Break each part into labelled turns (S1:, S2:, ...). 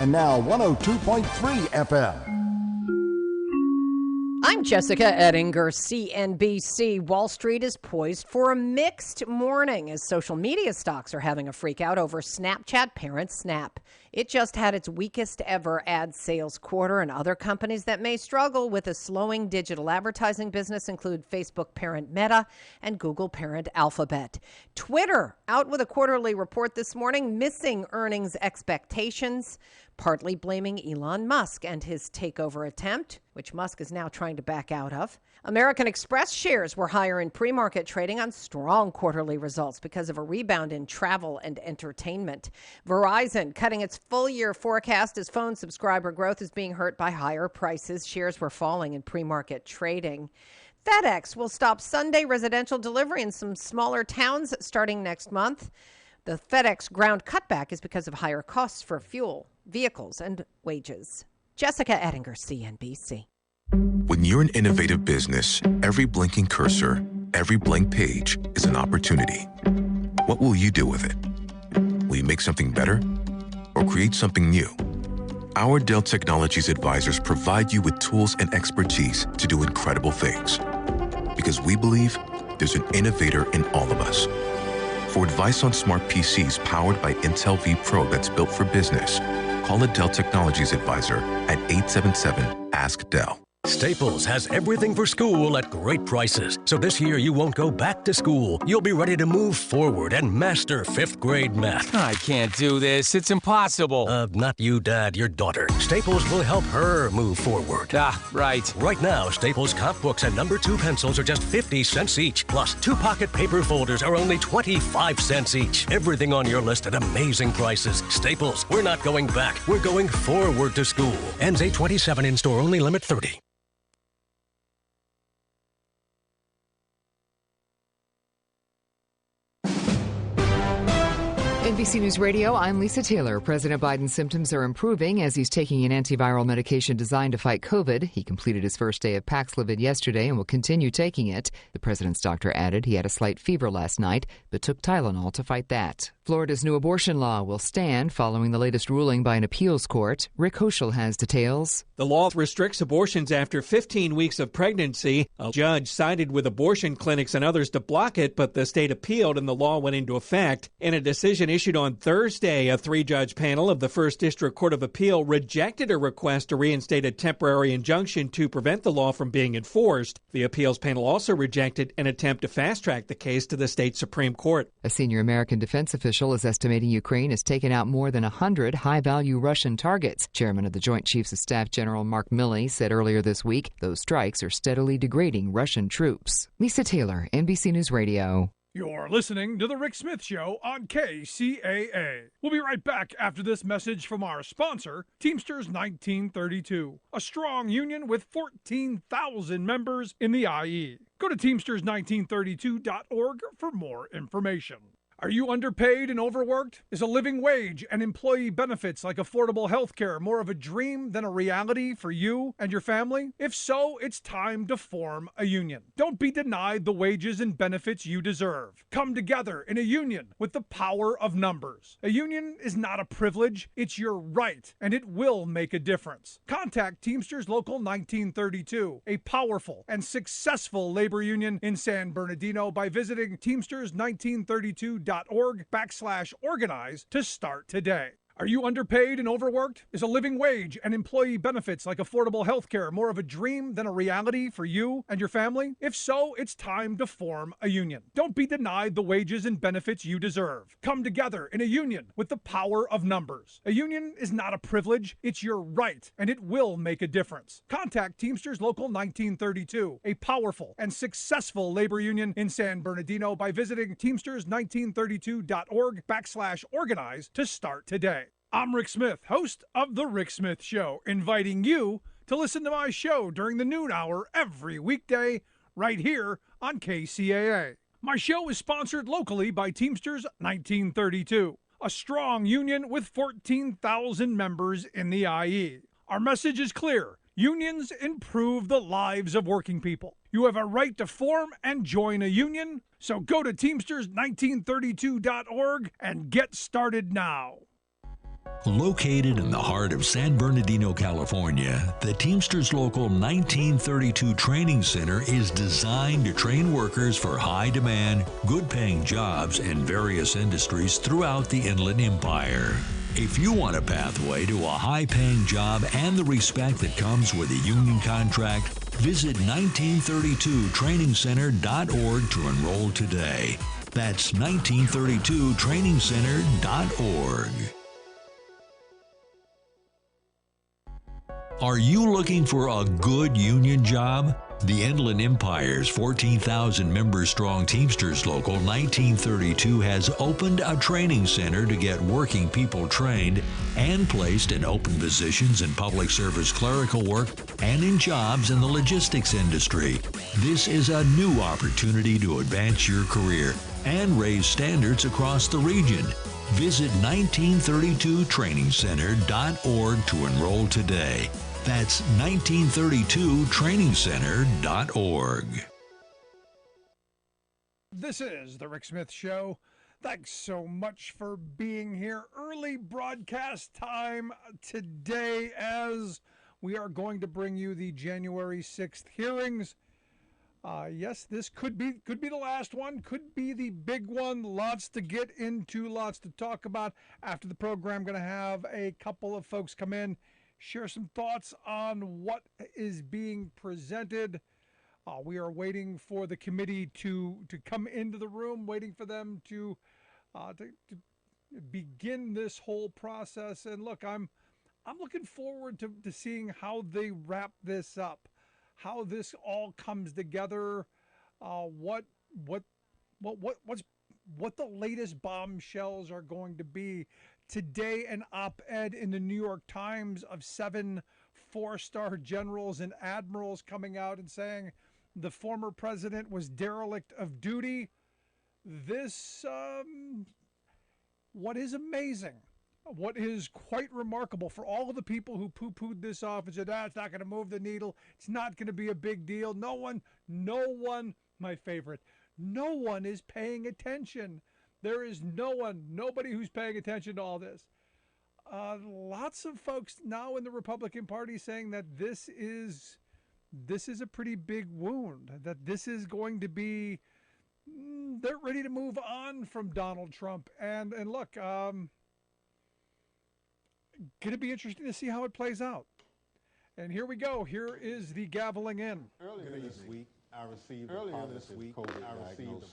S1: And now 102.3 FM.
S2: I'm Jessica Ettinger, CNBC. Wall Street is poised for a mixed morning as social media stocks are having a freak out over Snapchat parent Snap. It just had its weakest ever ad sales quarter, and other companies that may struggle with a slowing digital advertising business include Facebook parent Meta and Google parent Alphabet. Twitter out with a quarterly report this morning, missing earnings expectations, partly blaming Elon Musk and his takeover attempt, which Musk is now trying to back out of. American Express shares were higher in pre-market trading on strong quarterly results because of a rebound in travel and entertainment. Verizon cutting its full-year forecast as phone subscriber growth is being hurt by higher prices. Shares were falling in pre-market trading. FedEx will stop Sunday residential delivery in some smaller towns starting next month. The FedEx ground cutback is because of higher costs for fuel, vehicles, and wages. Jessica Ettinger, CNBC.
S3: When you're an innovative business, every blinking cursor, every blank page is an opportunity. What will you do with it? Will you make something better or create something new? Our Dell Technologies advisors provide you with tools and expertise to do incredible things. Because we believe there's an innovator in all of us. For advice on smart PCs powered by Intel V Pro that's built for business, call a Dell Technologies advisor at 877-ASK-DELL.
S4: Staples has everything for school at great prices. So this year you won't go back to school. You'll be ready to move forward and master 5th grade math.
S5: I can't do this. It's impossible.
S4: Not you, Dad, your daughter. Staples will help her move forward.
S5: Right.
S4: Right now, Staples comp books and number 2 pencils are just 50 cents each. Plus, 2 pocket paper folders are only 25 cents each. Everything on your list at amazing prices. Staples, we're not going back. We're going forward to school. Ends 8/27 in store, only limit 30.
S6: NBC News Radio, I'm Lisa Taylor. President Biden's symptoms are improving as he's taking an antiviral medication designed to fight COVID. He completed his first day of Paxlovid yesterday and will continue taking it. The president's doctor added he had a slight fever last night, but took Tylenol to fight that. Florida's new abortion law will stand following the latest ruling by an appeals court. Rick Hoschel has details.
S7: The law restricts abortions after 15 weeks of pregnancy. A judge sided with abortion clinics and others to block it, but the state appealed and the law went into effect. In a decision issued on Thursday, a 3-judge panel of the First District Court of Appeal rejected a request to reinstate a temporary injunction to prevent the law from being enforced. The appeals panel also rejected an attempt to fast-track the case to the state Supreme Court.
S6: A senior American defense official is estimating Ukraine has taken out more than 100 high-value Russian targets. Chairman of the Joint Chiefs of Staff General Mark Milley said earlier this week those strikes are steadily degrading Russian troops. Lisa Taylor, NBC News Radio.
S8: You're listening to The Rick Smith Show on KCAA. We'll be right back after this message from our sponsor, Teamsters 1932, a strong union with 14,000 members in the IE. Go to Teamsters1932.org for more information. Are you underpaid and overworked? Is a living wage and employee benefits like affordable health care more of a dream than a reality for you and your family? If so, it's time to form a union. Don't be denied the wages and benefits you deserve. Come together in a union with the power of numbers. A union is not a privilege, it's your right, and it will make a difference. Contact Teamsters Local 1932, a powerful and successful labor union in San Bernardino, by visiting Teamsters1932.org/organize to start today. Are you underpaid and overworked? Is a living wage and employee benefits like affordable health care more of a dream than a reality for you and your family? If so, it's time to form a union. Don't be denied the wages and benefits you deserve. Come together in a union with the power of numbers. A union is not a privilege, it's your right, and it will make a difference. Contact Teamsters Local 1932, a powerful and successful labor union in San Bernardino, by visiting Teamsters1932.org/organize to start today. I'm Rick Smith, host of The Rick Smith Show, inviting you to listen to my show during the noon hour every weekday right here on KCAA. My show is sponsored locally by Teamsters 1932, a strong union with 14,000 members in the IE. Our message is clear. Unions improve the lives of working people. You have a right to form and join a union, so go to Teamsters1932.org and get started now.
S9: Located in the heart of San Bernardino, California, the Teamsters Local 1932 Training Center is designed to train workers for high-demand, good-paying jobs in various industries throughout the Inland Empire. If you want a pathway to a high-paying job and the respect that comes with a union contract, visit 1932trainingcenter.org to enroll today. That's 1932trainingcenter.org. Are you looking for a good union job? The Inland Empire's 14,000 member strong Teamsters Local 1932 has opened a training center to get working people trained and placed in open positions in public service clerical work and in jobs in the logistics industry. This is a new opportunity to advance your career and raise standards across the region. Visit 1932trainingcenter.org to enroll today. That's 1932trainingcenter.org.
S8: This is the Rick Smith Show. Thanks so much for being here. Early broadcast time today as we are going to bring you the January 6th hearings. Yes, this could be the last one, could be the big one. Lots to get into, lots to talk about. After the program, going to have a couple of folks come in, share some thoughts on what is being presented. We are waiting for the committee to come into the room, waiting for them to begin this whole process. And look, I'm looking forward to seeing how they wrap this up, how this all comes together, what the latest bombshells are going to be. Today, an op-ed in the New York Times of 7 four-star generals and admirals coming out and saying the former president was derelict of duty. This, what is amazing, what is quite remarkable for all of the people who poo-pooed this off and said, it's not going to move the needle, it's not going to be a big deal. No one, my favorite, no one is paying attention. There is nobody who's paying attention to all this. Lots of folks now in the Republican Party saying that this is a pretty big wound, that this is going to be, they're ready to move on from Donald Trump. And look, going to be interesting to see how it plays out. And here we go. Here is the gaveling in.
S10: Earlier this week, I received a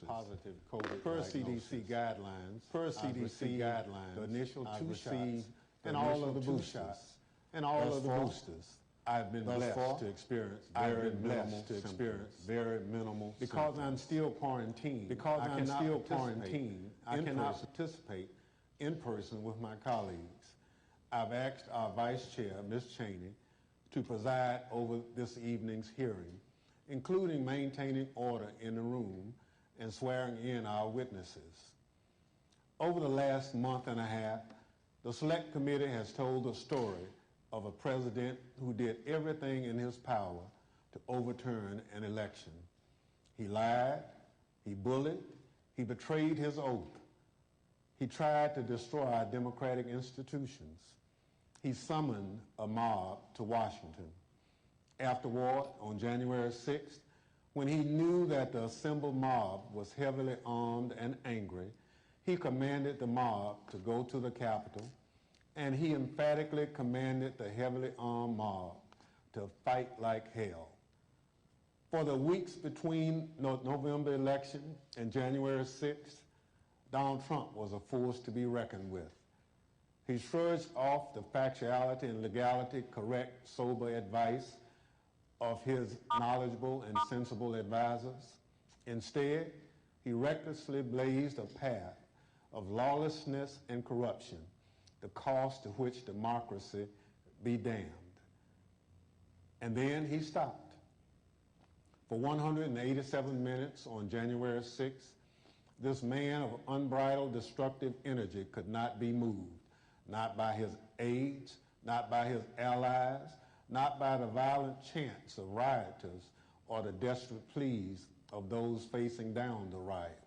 S10: positive COVID per CDC guidelines. The initial 2 shots and all of the boosters. I've been blessed to experience very minimal because I'm still quarantined. I cannot participate in person with my colleagues. I've asked our Vice Chair, Ms. Cheney, to preside over this evening's hearing, including maintaining order in the room and swearing in our witnesses. Over the last month and a half, the Select Committee has told the story of a president who did everything in his power to overturn an election. He lied, he bullied, he betrayed his oath. He tried to destroy our democratic institutions. He summoned a mob to Washington. Afterward, on January 6th, when he knew that the assembled mob was heavily armed and angry, he commanded the mob to go to the Capitol, and he emphatically commanded the heavily armed mob to fight like hell. For the weeks between November election and January 6th, Donald Trump was a force to be reckoned with. He shrugged off the factuality and legality correct, sober advice of his knowledgeable and sensible advisors. Instead, he recklessly blazed a path of lawlessness and corruption, the cost to which democracy be damned. And then he stopped. For 187 minutes on January 6th, this man of unbridled destructive energy could not be moved, not by his aides, not by his allies, not by the violent chants of rioters or the desperate pleas of those facing down the riot.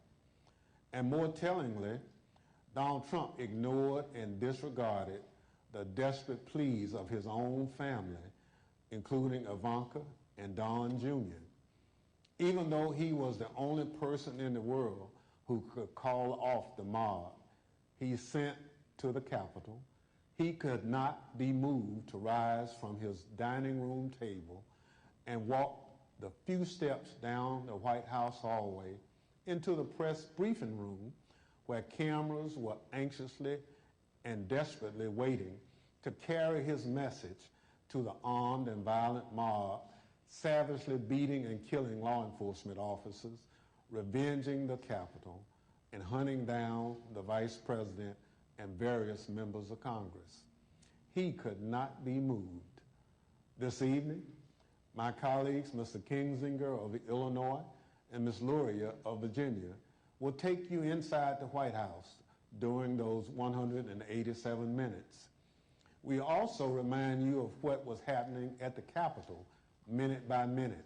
S10: And more tellingly, Donald Trump ignored and disregarded the desperate pleas of his own family, including Ivanka and Don Jr. Even though he was the only person in the world who could call off the mob he sent to the Capitol, he could not be moved to rise from his dining room table and walk the few steps down the White House hallway into the press briefing room where cameras were anxiously and desperately waiting to carry his message to the armed and violent mob savagely beating and killing law enforcement officers, revenging the Capitol, and hunting down the Vice President and various members of Congress. He could not be moved. This evening, my colleagues, Mr. Kingsinger of Illinois and Ms. Luria of Virginia, will take you inside the White House during those 187 minutes. We also remind you of what was happening at the Capitol minute by minute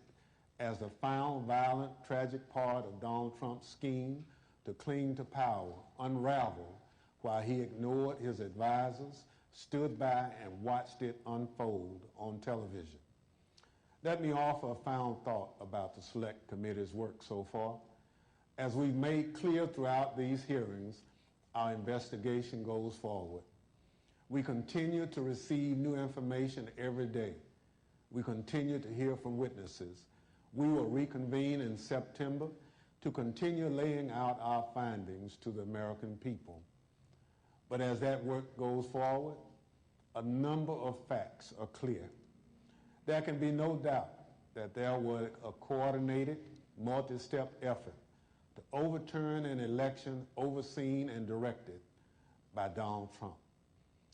S10: as the final violent, tragic part of Donald Trump's scheme to cling to power unraveled while he ignored his advisors, stood by and watched it unfold on television. Let me offer a final thought about the Select Committee's work so far. As we've made clear throughout these hearings, our investigation goes forward. We continue to receive new information every day. We continue to hear from witnesses. We will reconvene in September to continue laying out our findings to the American people. But as that work goes forward, a number of facts are clear. There can be no doubt that there was a coordinated, multi-step effort to overturn an election overseen and directed by Donald Trump.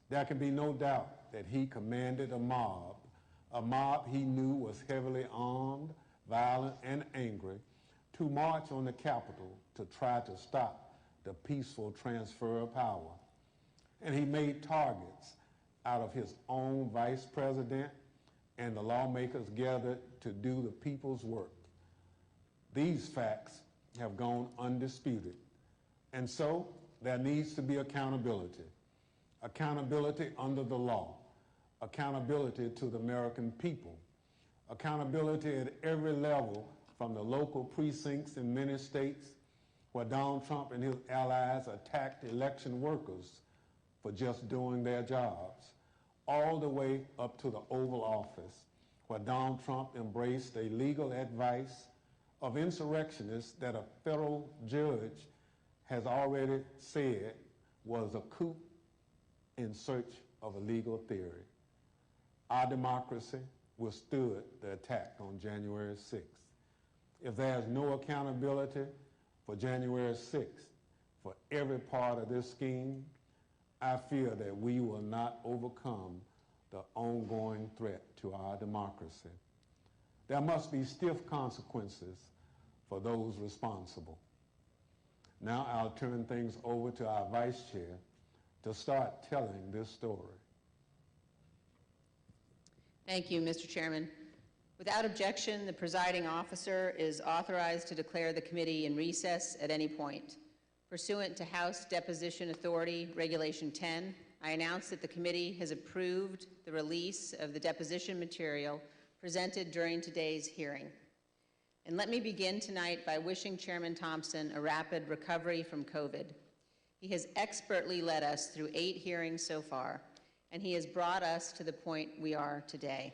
S10: There can be no doubt that he commanded a mob he knew was heavily armed, violent, and angry, to march on the Capitol to try to stop the peaceful transfer of power. And he made targets out of his own vice president and the lawmakers gathered to do the people's work. These facts have gone undisputed. And so there needs to be accountability. Accountability under the law. Accountability to the American people. Accountability at every level, from the local precincts in many states where Donald Trump and his allies attacked election workers for just doing their jobs, all the way up to the Oval Office, where Donald Trump embraced a legal advice of insurrectionists that a federal judge has already said was a coup in search of a legal theory. Our democracy withstood the attack on January 6th. If there's no accountability for January 6th, for every part of this scheme, I fear that we will not overcome the ongoing threat to our democracy. There must be stiff consequences for those responsible. Now I'll turn things over to our Vice Chair to start telling this story.
S11: Thank you, Mr. Chairman. Without objection, the presiding officer is authorized to declare the committee in recess at any point. Pursuant to House Deposition Authority Regulation 10, I announce that the committee has approved the release of the deposition material presented during today's hearing. And let me begin tonight by wishing Chairman Thompson a rapid recovery from COVID. He has expertly led us through 8 hearings so far, and he has brought us to the point we are today.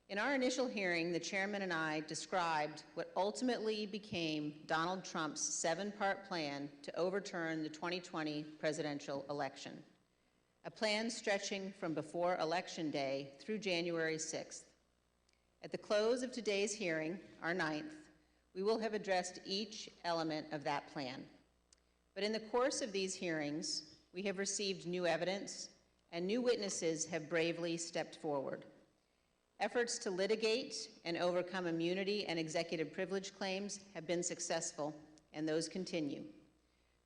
S11: In our initial hearing, the chairman and I described what ultimately became Donald Trump's 7-part plan to overturn the 2020 presidential election, a plan stretching from before Election Day through January 6th. At the close of today's hearing, our 9th, we will have addressed each element of that plan. But in the course of these hearings, we have received new evidence, and new witnesses have bravely stepped forward. Efforts to litigate and overcome immunity and executive privilege claims have been successful, and those continue.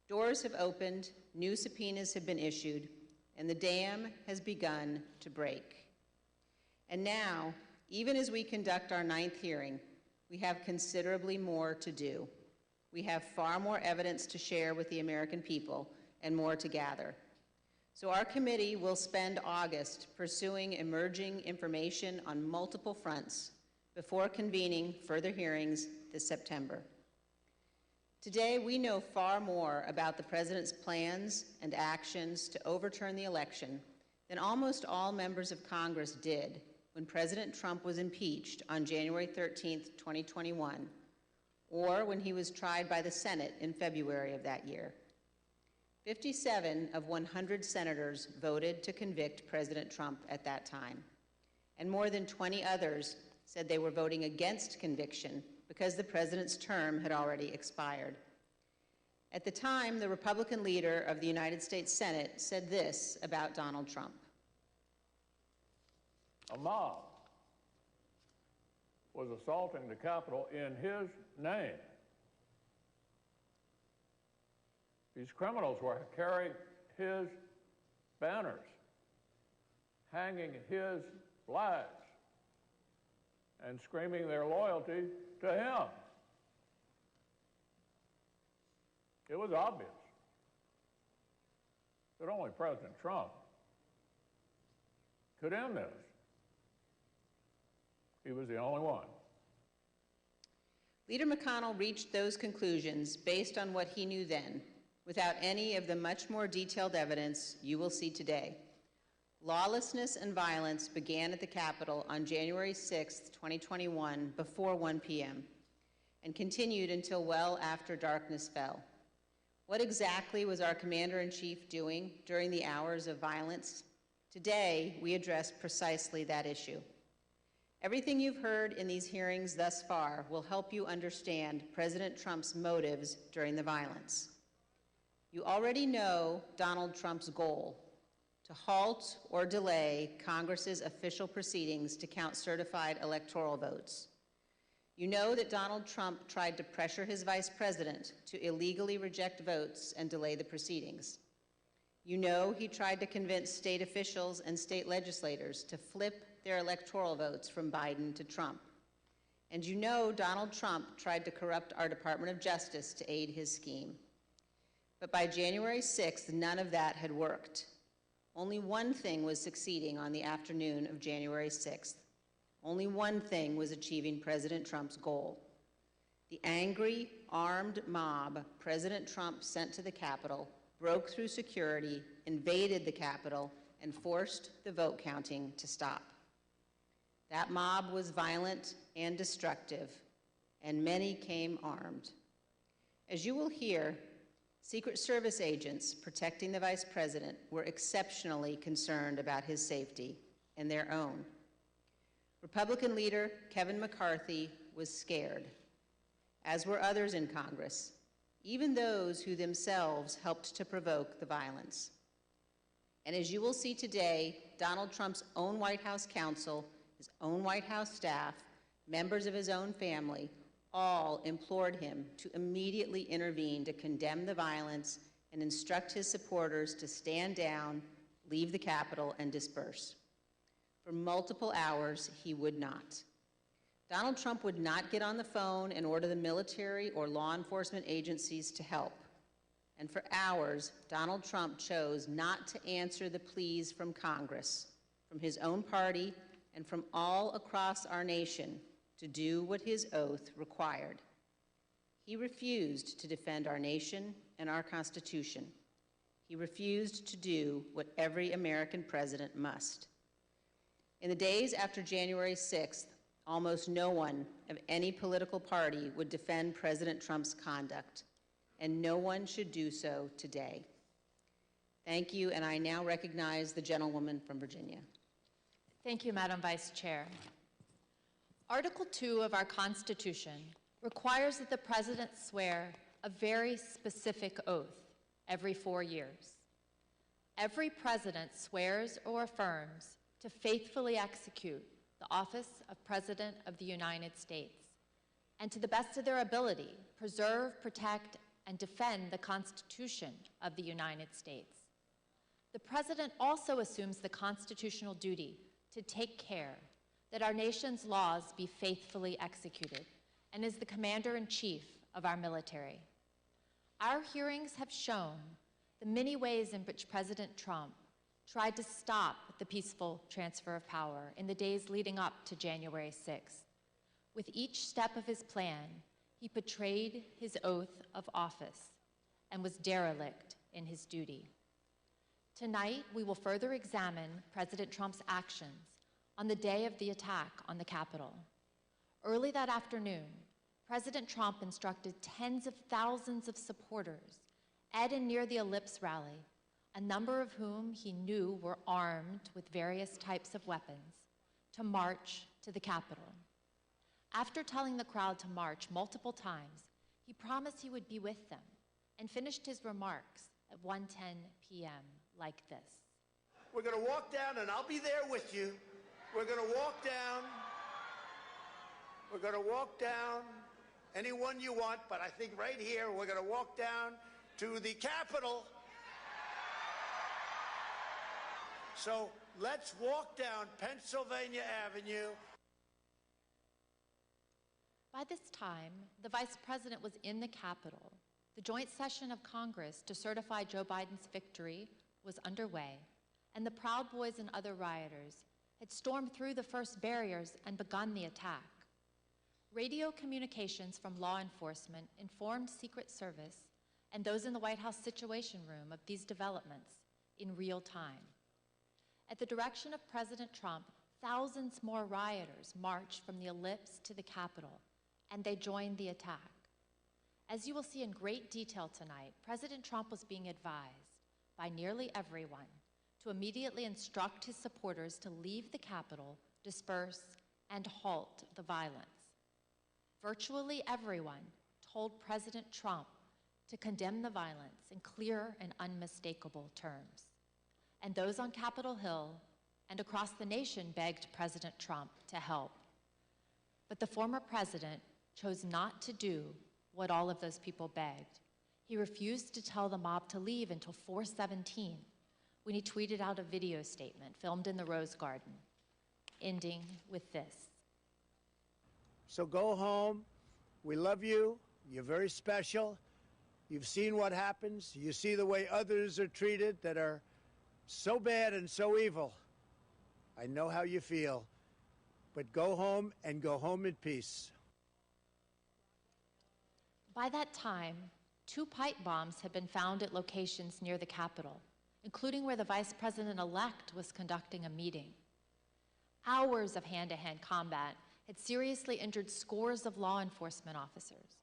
S11: Doors have opened, new subpoenas have been issued, and the dam has begun to break. And now, even as we conduct our 9th hearing, we have considerably more to do. We have far more evidence to share with the American people and more to gather. So our committee will spend August pursuing emerging information on multiple fronts before convening further hearings this September. Today, we know far more about the President's plans and actions to overturn the election than almost all members of Congress did when President Trump was impeached on January 13th, 2021, or when he was tried by the Senate in February of that year. 57 of 100 senators voted to convict President Trump at that time, and more than 20 others said they were voting against conviction because the president's term had already expired. At the time, the Republican leader of the United States Senate said this about Donald Trump.
S12: A mob was assaulting the Capitol in his name. These criminals were carrying his banners, hanging his flags, and screaming their loyalty to him. It was obvious that only President Trump could end this. He was the only one.
S11: Leader McConnell reached those conclusions based on what he knew then, without any of the much more detailed evidence you will see today. Lawlessness and violence began at the Capitol on January 6, 2021, before 1 p.m., and continued until well after darkness fell. What exactly was our Commander-in-Chief doing during the hours of violence? Today, we address precisely that issue. Everything you've heard in these hearings thus far will help you understand President Trump's motives during the violence. You already know Donald Trump's goal: to halt or delay Congress's official proceedings to count certified electoral votes. You know that Donald Trump tried to pressure his vice president to illegally reject votes and delay the proceedings. You know he tried to convince state officials and state legislators to flip their electoral votes from Biden to Trump. And you know Donald Trump tried to corrupt our Department of Justice to aid his scheme. But by January 6th, none of that had worked. Only one thing was succeeding on the afternoon of January 6th. Only one thing was achieving President Trump's goal. The angry, armed mob President Trump sent to the Capitol broke through security, invaded the Capitol, and forced the vote counting to stop. That mob was violent and destructive, and many came armed. As you will hear, Secret Service agents protecting the Vice President were exceptionally concerned about his safety and their own. Republican leader Kevin McCarthy was scared, as were others in Congress, even those who themselves helped to provoke the violence. And as you will see today, Donald Trump's own White House counsel, his own White House staff, members of his own family, all implored him to immediately intervene to condemn the violence and instruct his supporters to stand down, leave the Capitol, and disperse. For multiple hours, he would not. Donald Trump would not get on the phone and order the military or law enforcement agencies to help. And for hours, Donald Trump chose not to answer the pleas from Congress, from his own party, and from all across our nation to do what his oath required. He refused to defend our nation and our Constitution. He refused to do what every American president must. In the days after January 6th, almost no one of any political party would defend President Trump's conduct, and no one should do so today. Thank you, and I now recognize the gentlewoman from Virginia.
S13: Thank you, Madam Vice Chair. Article 2 of our Constitution requires that the President swear a very specific oath every 4 years. Every President swears or affirms to faithfully execute the office of President of the United States and, to the best of their ability, preserve, protect, and defend the Constitution of the United States. The President also assumes the constitutional duty to take care that our nation's laws be faithfully executed and is the Commander-in-Chief of our military. Our hearings have shown the many ways in which President Trump tried to stop the peaceful transfer of power in the days leading up to January 6th. With each step of his plan, he betrayed his oath of office and was derelict in his duty. Tonight, we will further examine President Trump's actions on the day of the attack on the Capitol. Early that afternoon, President Trump instructed tens of thousands of supporters at and near the Ellipse rally, a number of whom he knew were armed with various types of weapons, to march to the Capitol. After telling the crowd to march multiple times, he promised he would be with them and finished his remarks at 1:10 p.m. like this.
S14: We're going to walk down, and I'll be there with you. We're going to walk down. We're going to walk down anyone you want, but I think right here we're going to walk down to the Capitol. So let's walk down Pennsylvania Avenue.
S13: By this time, the Vice President was in the Capitol. The joint session of Congress to certify Joe Biden's victory was underway, and the Proud Boys and other rioters had stormed through the first barriers and begun the attack. Radio communications from law enforcement informed Secret Service and those in the White House Situation Room of these developments in real time. At the direction of President Trump, thousands more rioters marched from the Ellipse to the Capitol, and they joined the attack. As you will see in great detail tonight, President Trump was being advised by nearly everyone to immediately instruct his supporters to leave the Capitol, disperse, and halt the violence. Virtually everyone told President Trump to condemn the violence in clear and unmistakable terms. And those on Capitol Hill and across the nation begged President Trump to help. But the former president chose not to do what all of those people begged. He refused to tell the mob to leave until 4:17, when he tweeted out a video statement filmed in the Rose Garden, ending with this.
S14: So go home. We love you. You're very special. You've seen what happens. You see the way others are treated that are so bad and so evil. I know how you feel. But go home and go home in peace.
S13: By that time, 2 pipe bombs had been found at locations near the Capitol, including where the Vice President-elect was conducting a meeting. Hours of hand-to-hand combat had seriously injured scores of law enforcement officers.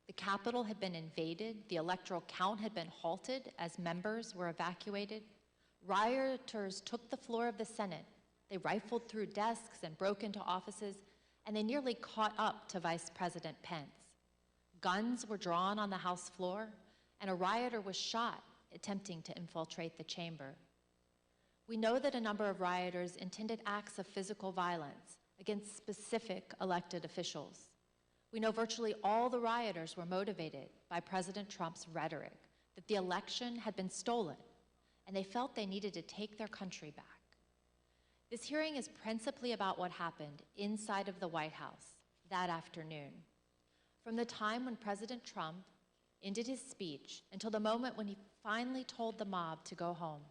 S13: The Capitol had been invaded, the electoral count had been halted as members were evacuated. Rioters took the floor of the Senate. They rifled through desks and broke into offices, and they nearly caught up to Vice President Pence. Guns were drawn on the House floor, and a rioter was shot attempting to infiltrate the chamber. We know that a number of rioters intended acts of physical violence against specific elected officials. We know virtually all the rioters were motivated by President Trump's rhetoric that the election had been stolen, and they felt they needed to take their country back. This hearing is principally about what happened inside of the White House that afternoon. From the time when President Trump ended his speech until the moment when he finally told the mob to go home,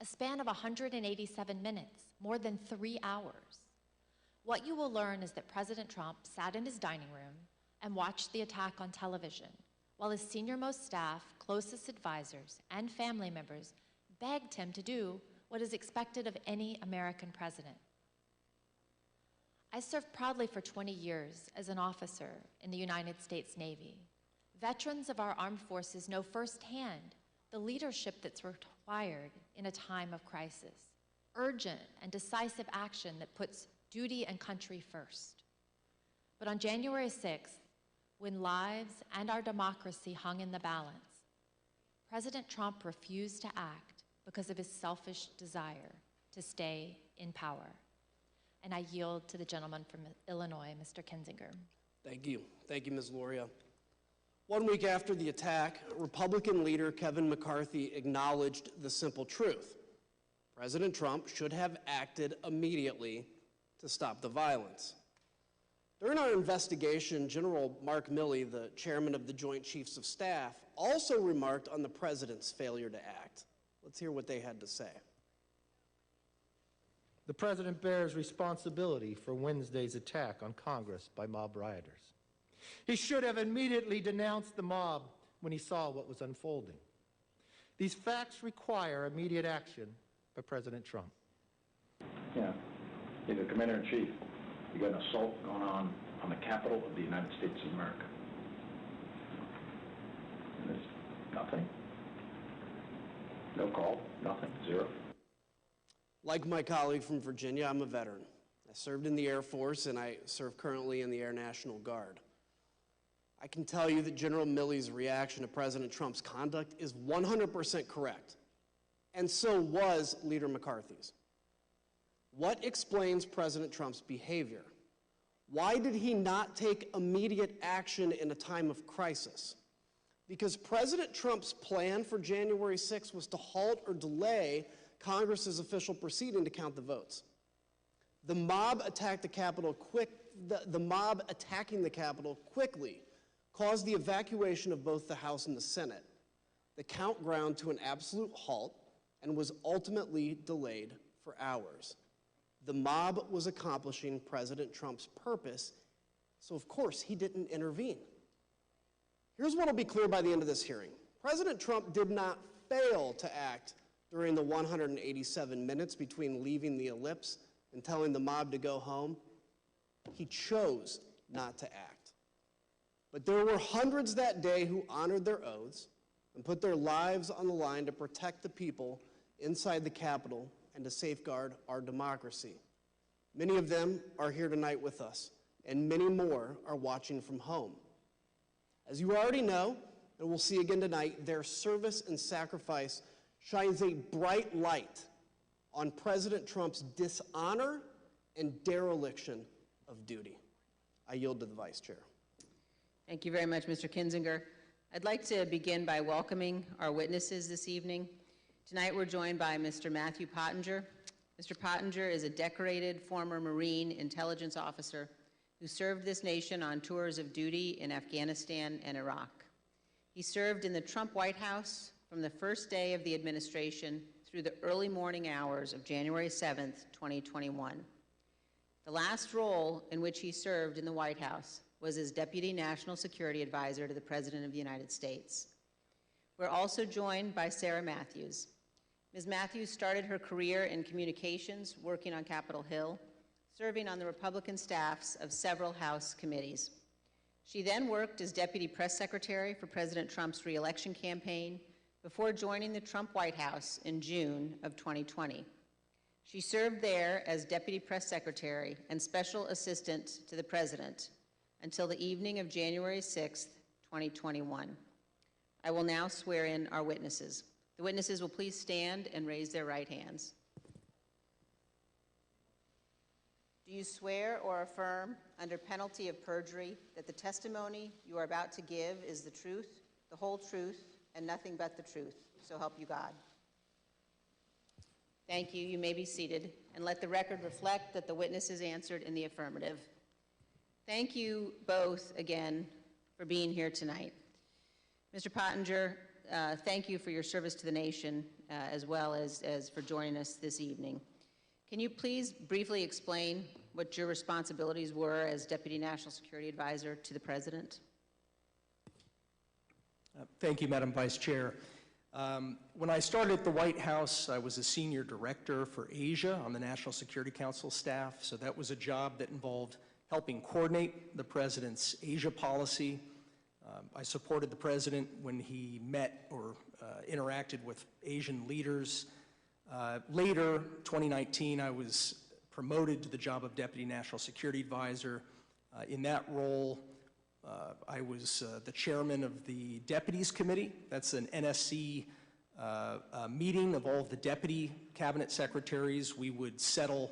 S13: a span of 187 minutes, more than 3 hours. What you will learn is that President Trump sat in his dining room and watched the attack on television, while his senior-most staff, closest advisors, and family members begged him to do what is expected of any American president. I served proudly for 20 years as an officer in the United States Navy. Veterans of our armed forces know firsthand the leadership that's required in a time of crisis, urgent and decisive action that puts duty and country first. But on January 6th, when lives and our democracy hung in the balance, President Trump refused to act because of his selfish desire to stay in power. And I yield to the gentleman from Illinois, Mr. Kinzinger.
S15: Thank you. Thank you, Ms. Loria. 1 week after the attack, Republican leader Kevin McCarthy acknowledged the simple truth. President Trump should have acted immediately to stop the violence. During our investigation, General Mark Milley, the chairman of the Joint Chiefs of Staff, also remarked on the president's failure to act. Let's hear what they had to say.
S16: The President bears responsibility for Wednesday's attack on Congress by mob rioters. He should have immediately denounced the mob when he saw what was unfolding. These facts require immediate action by President Trump.
S17: Yeah, you're the Commander-in-Chief. You got an assault going on the Capitol of the United States of America. And there's nothing. No call, nothing, zero.
S15: Like my colleague from Virginia, I'm a veteran. I served in the Air Force, and I serve currently in the Air National Guard. I can tell you that General Milley's reaction to President Trump's conduct is 100% correct, and so was Leader McCarthy's. What explains President Trump's behavior? Why did he not take immediate action in a time of crisis? Because President Trump's plan for January 6th was to halt or delay Congress's official proceeding to count the votes. The mob attacked the Capitol the mob attacking the Capitol quickly caused the evacuation of both the House and the Senate. The count ground to an absolute halt and was ultimately delayed for hours. The mob was accomplishing President Trump's purpose, so of course he didn't intervene. Here's what will be clear by the end of this hearing. President Trump did not fail to act during the 187 minutes between leaving the ellipse and telling the mob to go home. He chose not to act. But there were hundreds that day who honored their oaths and put their lives on the line to protect the people inside the Capitol and to safeguard our democracy. Many of them are here tonight with us, and many more are watching from home. As you already know, and we'll see again tonight, their service and sacrifice shines a bright light on President Trump's dishonor and dereliction of duty. I yield to the Vice Chair.
S11: Thank you very much, Mr. Kinzinger. I'd like to begin by welcoming our witnesses this evening. Tonight we're joined by Mr. Matthew Pottinger. Mr. Pottinger is a decorated former Marine intelligence officer who served this nation on tours of duty in Afghanistan and Iraq. He served in the Trump White House from the first day of the administration through the early morning hours of January 7th, 2021. The last role in which he served in the White House was as Deputy National Security Advisor to the President of the United States. We're also joined by Sarah Matthews. Ms. Matthews started her career in communications, working on Capitol Hill, serving on the Republican staffs of several House committees. She then worked as Deputy Press Secretary for President Trump's re-election campaign before joining the Trump White House in June of 2020. She served there as Deputy Press Secretary and Special Assistant to the President until the evening of January 6th, 2021. I will now swear in our witnesses. The witnesses will please stand and raise their right hands. Do you swear or affirm under penalty of perjury that the testimony you are about to give is the truth, the whole truth, and nothing but the truth? So help you God. Thank you. You may be seated, and let the record reflect that the witnesses answered in the affirmative. Thank you both again for being here tonight. Mr. Pottinger, thank you for your service to the nation as well as for joining us this evening. Can you please briefly explain what your responsibilities were as Deputy National Security Advisor to the President?
S18: Thank you, Madam Vice Chair. When I started at the White House, I was a senior director for Asia on the National Security Council staff, so that was a job that involved helping coordinate the President's Asia policy. I supported the President when he met or interacted with Asian leaders. Later, 2019, I was promoted to the job of Deputy National Security Advisor. In that role, I was the chairman of the Deputies Committee. That's an NSC meeting of all of the deputy cabinet secretaries. We would settle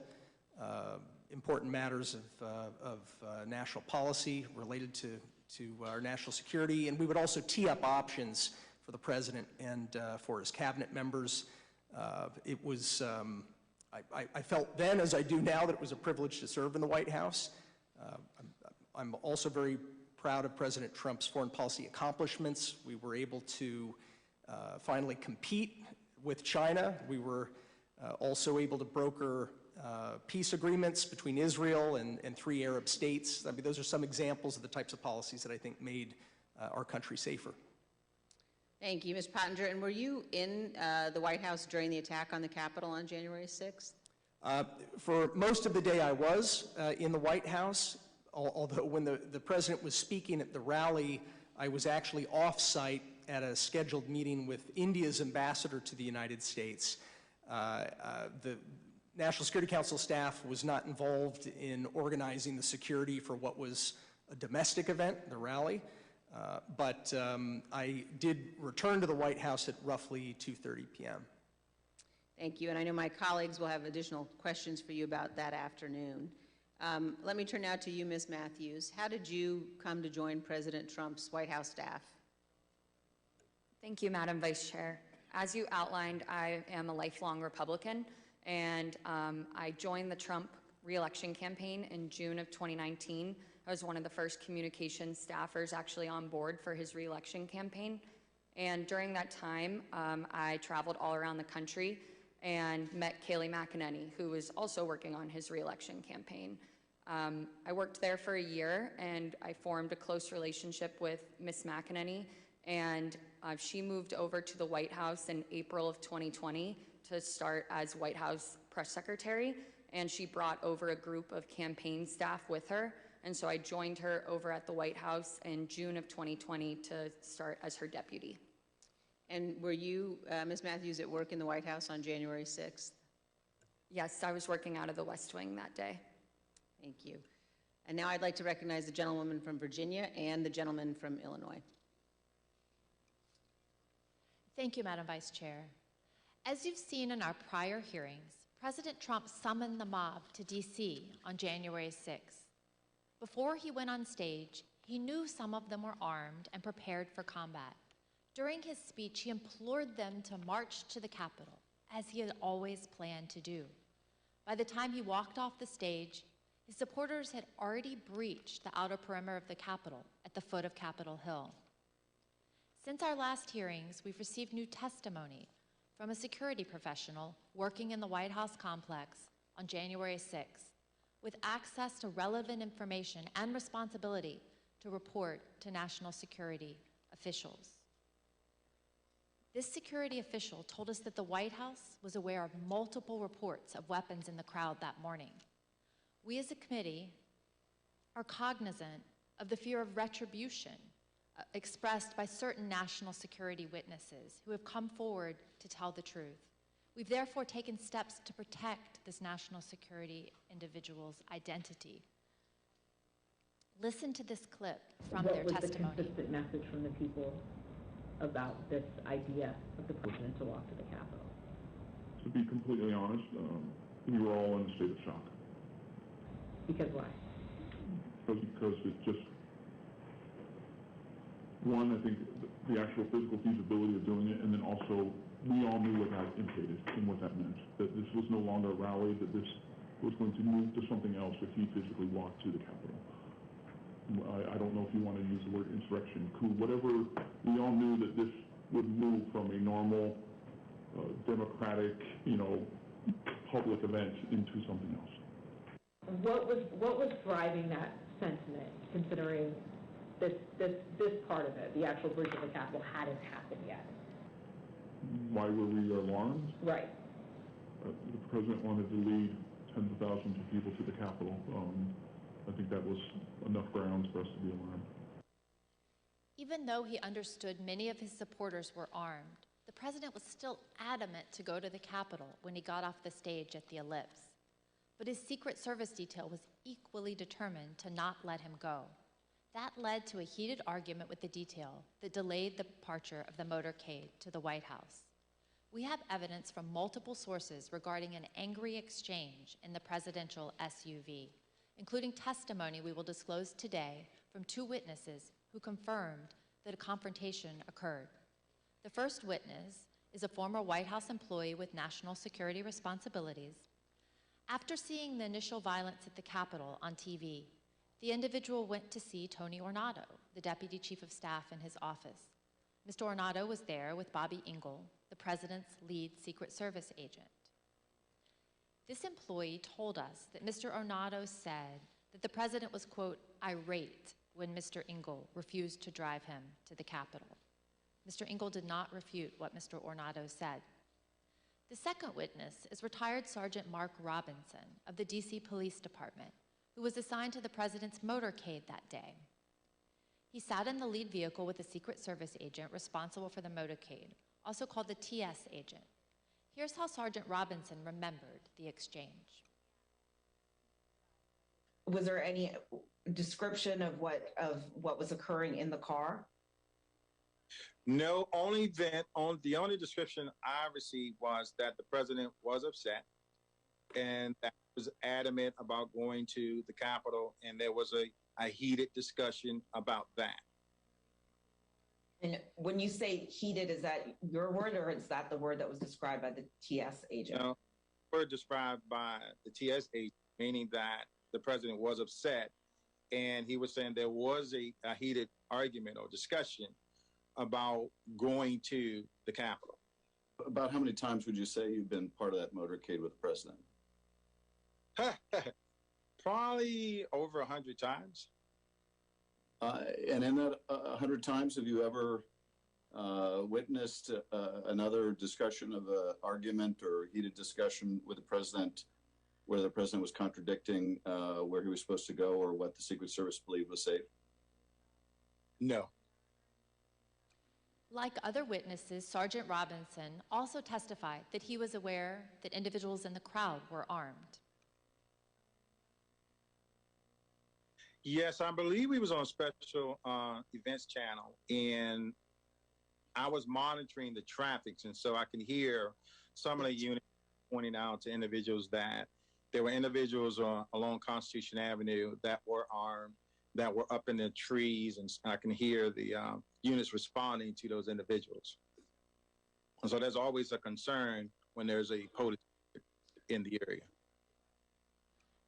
S18: important matters of national policy related to our national security, and we would also tee up options for the President and for his cabinet members. It was, I felt then, as I do now, that it was a privilege to serve in the White House. I'm also very proud of President Trump's foreign policy accomplishments. We were able to finally compete with China. We were also able to broker peace agreements between Israel and 3 Arab states. I mean, those are some examples of the types of policies that I think made our country safer.
S11: Thank you, Ms. Pottinger. And were you in the White House during the attack on the Capitol on January 6th?
S18: For most of the day I was in the White House, although when the president was speaking at the rally, I was actually off-site at a scheduled meeting with India's ambassador to the United States. The National Security Council staff was not involved in organizing the security for what was a domestic event, the rally, but I did return to the White House at roughly 2:30 p.m.
S11: Thank you, and I know my colleagues will have additional questions for you about that afternoon. Let me turn now to you, Ms. Matthews. How did you come to join President Trump's White House staff?
S19: Thank you, Madam Vice Chair. As you outlined, I am a lifelong Republican, and I joined the Trump re-election campaign in June of 2019. I was one of the first communications staffers actually on board for his re-election campaign. And during that time, I traveled all around the country and met Kayleigh McEnany, who was also working on his re-election campaign. I worked there for a year, and I formed a close relationship with Ms. McEnany, and she moved over to the White House in April of 2020 to start as White House press secretary, and she brought over a group of campaign staff with her, and so I joined her over at the White House in June of 2020 to start as her deputy.
S11: And were you, Ms. Matthews, at work in the White House on January 6th?
S19: Yes, I was working out of the West Wing that day.
S11: Thank you. And now I'd like to recognize the gentlewoman from Virginia and the gentleman from Illinois.
S13: Thank you, Madam Vice Chair. As you've seen in our prior hearings, President Trump summoned the mob to D.C. on January 6th. Before he went on stage, he knew some of them were armed and prepared for combat. During his speech, he implored them to march to the Capitol, as he had always planned to do. By the time he walked off the stage, his supporters had already breached the outer perimeter of the Capitol at the foot of Capitol Hill. Since our last hearings, we've received new testimony from a security professional working in the White House complex on January 6th, with access to relevant information and responsibility to report to national security officials. This security official told us that the White House was aware of multiple reports of weapons in the crowd that morning. We as a committee are cognizant of the fear of retribution expressed by certain national security witnesses who have come forward to tell the truth. We've therefore taken steps to protect this national security individual's identity. Listen to this clip from their testimony.
S20: What was the consistent message from the people about this idea of the president to walk to the Capitol?
S21: To be completely honest, we were all in a state of shock.
S20: Because why?
S21: Because it just, one, I think the actual physical feasibility of doing it, and then also we all knew what that implicated and what that meant. That this was no longer a rally, that this was going to move to something else if he physically walked to the Capitol. I don't know if you want to use the word insurrection, coup, whatever. We all knew that this would move from a normal, democratic, public event into something else.
S20: What was driving that sentiment, considering this part of it, the actual breach of the Capitol, hadn't happened yet?
S21: Why were we alarmed?
S20: Right.
S21: The president wanted to lead tens of thousands of people to the Capitol. I think that was enough grounds for us to be alarmed.
S13: Even though he understood many of his supporters were armed, the president was still adamant to go to the Capitol when he got off the stage at the Ellipse. But his Secret Service detail was equally determined to not let him go. That led to a heated argument with the detail that delayed the departure of the motorcade to the White House. We have evidence from multiple sources regarding an angry exchange in the presidential SUV, including testimony we will disclose today from 2 witnesses who confirmed that a confrontation occurred. The first witness is a former White House employee with national security responsibilities. After seeing the initial violence at the Capitol on TV, the individual went to see Tony Ornato, the Deputy Chief of Staff in his office. Mr. Ornato was there with Bobby Engel, the president's lead Secret Service agent. This employee told us that Mr. Ornato said that the president was, quote, irate when Mr. Engel refused to drive him to the Capitol. Mr. Engel did not refute what Mr. Ornato said. The second witness is retired Sergeant Mark Robinson of the DC Police Department, who was assigned to the president's motorcade that day. He sat in the lead vehicle with a Secret Service agent responsible for the motorcade, also called the TS agent. Here's how Sergeant Robinson remembered the exchange.
S1: Was there any description of what was occurring in the car?
S22: No, the only description I received was that the president was upset and that he was adamant about going to the Capitol, and there was a heated discussion about that.
S1: And when you say heated, is that your word or is that the word that was described by the TS agent?
S22: No, the word described by the TS agent, meaning that the president was upset, and he was saying there was a heated argument or discussion about going to the Capitol.
S23: About how many times would you say you've been part of that motorcade with the president?
S22: Probably over 100 times.
S23: And in that 100 times, have you ever witnessed another discussion of an argument or heated discussion with the president where the president was contradicting where he was supposed to go or what the Secret Service believed was safe?
S22: No.
S13: Like other witnesses, Sergeant Robinson also testified that he was aware that individuals in the crowd were armed.
S22: Yes, I believe we was on special events channel, and I was monitoring the traffic, and so I can hear some of the units pointing out to individuals that there were individuals along Constitution Avenue that were armed, that were up in the trees, and I can hear the units responding to those individuals. And so there's always a concern when there's a police in the area.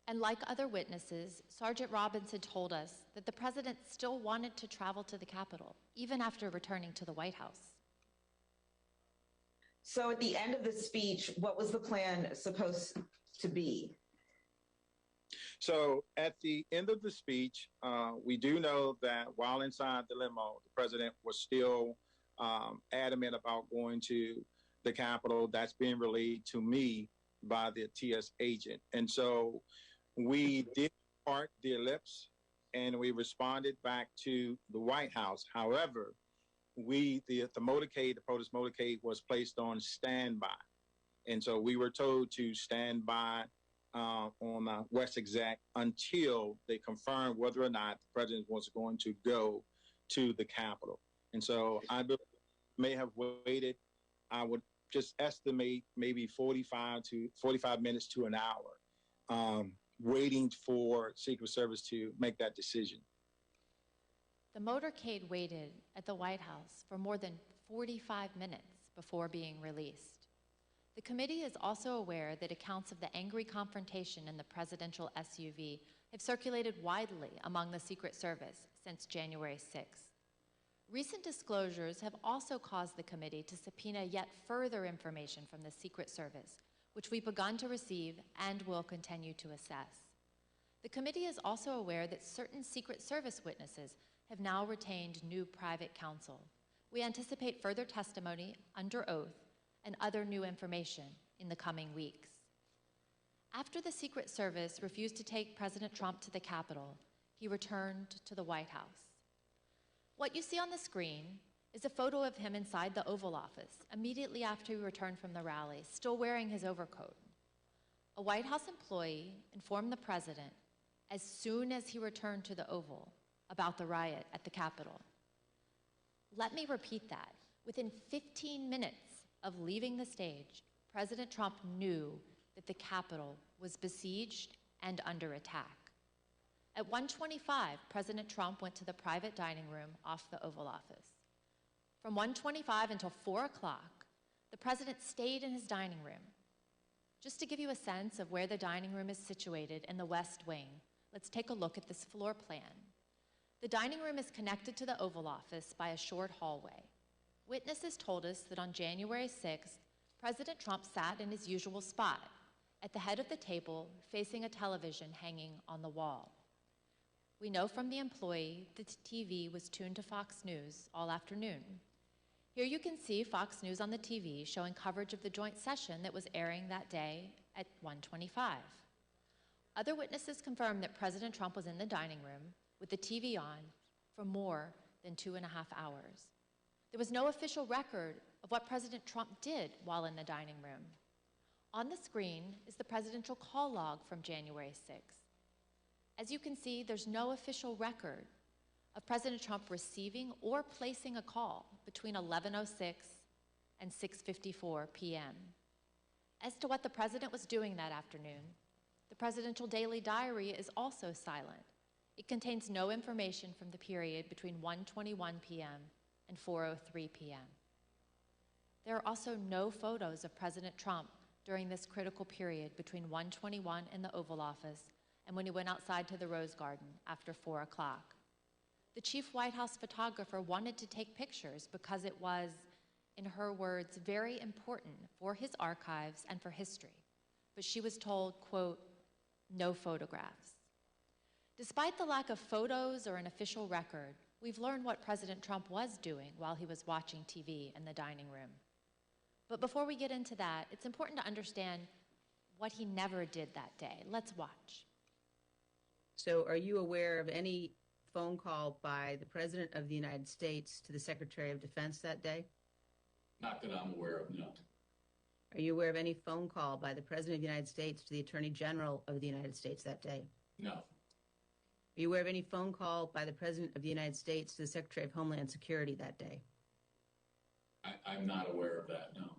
S13: And like other witnesses, Sergeant Robinson told us that the president still wanted to travel to the Capitol, even after returning to the White House.
S1: So at the end of the speech, what was the plan supposed to be?
S22: So at the end of the speech, we do know that while inside the limo, the president was still adamant about going to the Capitol. That's being relayed to me by the TS agent. And so we did part the ellipse and we responded back to the White House. However, the motorcade, the protest motorcade was placed on standby. And so we were told to stand by on West Exec until they confirmed whether or not the president was going to go to the Capitol. And so I may have waited, I would just estimate maybe 45 minutes to an hour, waiting for Secret Service to make that decision.
S13: The motorcade waited at the White House for more than 45 minutes before being released. The committee is also aware that accounts of the angry confrontation in the presidential SUV have circulated widely among the Secret Service since January 6th. Recent disclosures have also caused the committee to subpoena yet further information from the Secret Service, which we've begun to receive and will continue to assess. The committee is also aware that certain Secret Service witnesses have now retained new private counsel. We anticipate further testimony under oath and other new information in the coming weeks. After the Secret Service refused to take President Trump to the Capitol, he returned to the White House. What you see on the screen is a photo of him inside the Oval Office immediately after he returned from the rally, still wearing his overcoat. A White House employee informed the president as soon as he returned to the Oval about the riot at the Capitol. Let me repeat that. Within 15 minutes of leaving the stage, President Trump knew that the Capitol was besieged and under attack. At 1:25, President Trump went to the private dining room off the Oval Office. From 1:25 until 4 o'clock, the president stayed in his dining room. Just to give you a sense of where the dining room is situated in the West Wing, let's take a look at this floor plan. The dining room is connected to the Oval Office by a short hallway. Witnesses told us that on January 6th, President Trump sat in his usual spot. at the head of the table, facing a television hanging on the wall. We know from the employee that the TV was tuned to Fox News all afternoon. Here you can see Fox News on the TV showing coverage of the joint session that was airing that day at 1:25. Other witnesses confirmed that President Trump was in the dining room with the TV on for more than 2.5 hours. There was no official record of what President Trump did while in the dining room. On the screen is the presidential call log from January 6th. As you can see, there's no official record of President Trump receiving or placing a call between 11:06 and 6:54 p.m. As to what the president was doing that afternoon, the presidential daily diary is also silent. It contains no information from the period between 1:21 p.m. and 4:03 p.m. There are also no photos of President Trump during this critical period between 1:21 in the Oval Office and when he went outside to the Rose Garden after 4 o'clock. The chief White House photographer wanted to take pictures because it was, in her words, very important for his archives and for history. But she was told, quote, no photographs. Despite the lack of photos or an official record, we've learned what President Trump was doing while he was watching TV in the dining room. But before we get into that, it's important to understand what he never did that day. Let's watch.
S11: So are you aware of any phone call by the President of the United States to the Secretary of Defense that day?
S2: Not that I'm aware of, no.
S11: Are you aware of any phone call by the President of the United States to the Attorney General of the United States that day?
S2: No.
S11: Are you aware of any phone call by the President of the United States to the Secretary of Homeland Security that day?
S2: I'm not aware of that, no.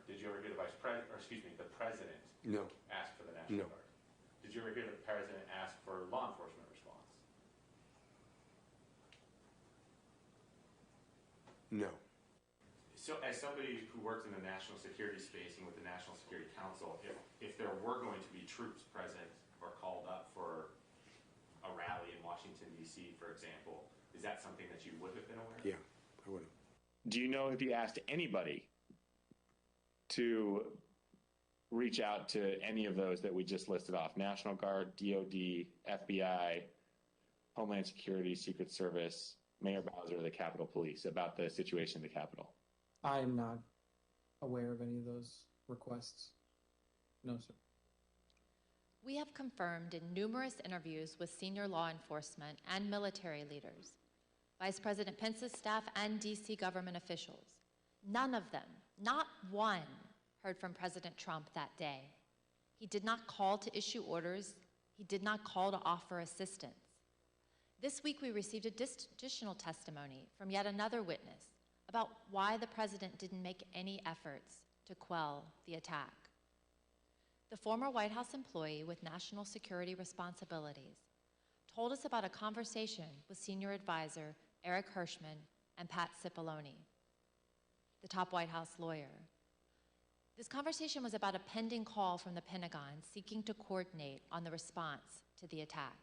S3: Did you ever hear the the President
S5: No.
S3: ask for the National
S5: No.
S3: Guard? Did you ever hear the President ask for law enforcement response?
S5: No.
S3: So as somebody who works in the national security space and with the National Security Council, if there were going to be troops present or called up for a rally in Washington, D.C., for example, is that something that you would have been aware of?
S5: Yeah, I would have.
S3: Do you know if he asked anybody to reach out to any of those that we just listed off? National Guard, DOD, FBI, Homeland Security, Secret Service, Mayor Bowser, the Capitol Police, about the situation in the Capitol?
S24: I am not aware of any of those requests. No, sir.
S13: We have confirmed in numerous interviews with senior law enforcement and military leaders, Vice President Pence's staff and D.C. government officials. None of them, not one, heard from President Trump that day. He did not call to issue orders. He did not call to offer assistance. This week we received additional testimony from yet another witness about why the president didn't make any efforts to quell the attack. The former White House employee with national security responsibilities told us about a conversation with senior advisor Eric Hirschman and Pat Cipollone, the top White House lawyer. This conversation was about a pending call from the Pentagon seeking to coordinate on the response to the attack.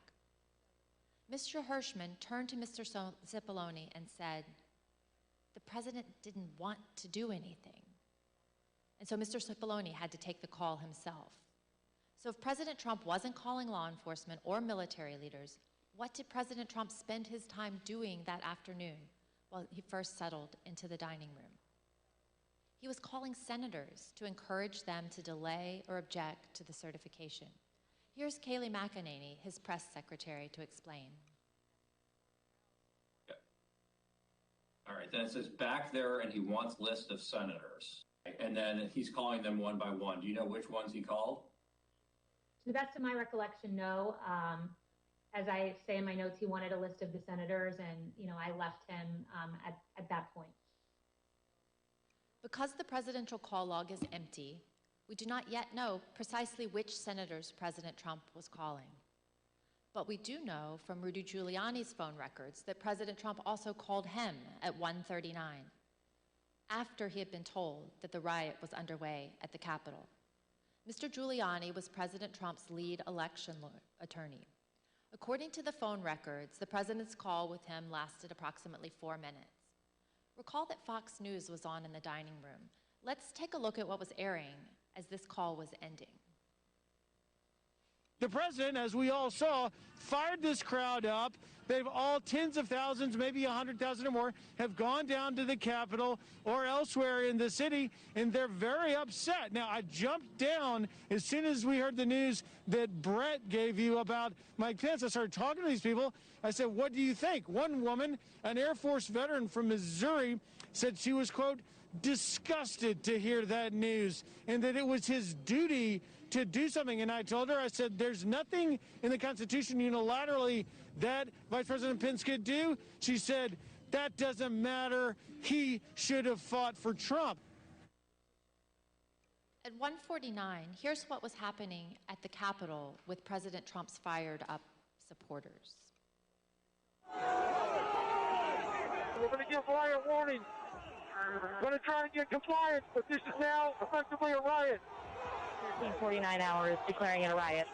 S13: Mr. Hirschman turned to Mr. Cipollone and said, the president didn't want to do anything. And so Mr. Cipollone had to take the call himself. So if President Trump wasn't calling law enforcement or military leaders, what did President Trump spend his time doing that afternoon while he first settled into the dining room? He was calling senators to encourage them to delay or object to the certification. Here's Kayleigh McEnany, his press secretary, to explain.
S2: All right, then it says back there, and he wants list of senators. And then he's calling them one by one. Do you know which ones he called?
S20: To the best of my recollection, no. As I say in my notes, he wanted a list of the senators, and I left him at that point.
S13: Because the presidential call log is empty, we do not yet know precisely which senators President Trump was calling. But we do know from Rudy Giuliani's phone records that President Trump also called him at 1:39, after he had been told that the riot was underway at the Capitol. Mr. Giuliani was President Trump's lead election attorney. According to the phone records, the president's call with him lasted approximately 4 minutes. Recall that Fox News was on in the dining room. Let's take a look at what was airing as this call was ending.
S14: The president, as we all saw, fired this crowd up. They've all, tens of thousands, maybe 100,000 or more, have gone down to the Capitol or elsewhere in the city, and they're very upset. Now, I jumped down as soon as we heard the news that Brett gave you about Mike Pence. I started talking to these people. I said, what do you think? One woman, an Air Force veteran from Missouri, said she was, quote, disgusted to hear that news and that it was his duty to do something. And I told her, I said, there's nothing in the Constitution unilaterally that Vice President Pence could do. She said, that doesn't matter. He should have fought for Trump.
S13: At 1:49, here's what was happening at the Capitol with President Trump's fired up supporters.
S4: We're going to give riot warning. We're going to try and get compliance, but this is now effectively a riot.
S5: 49 hours declaring it a riot.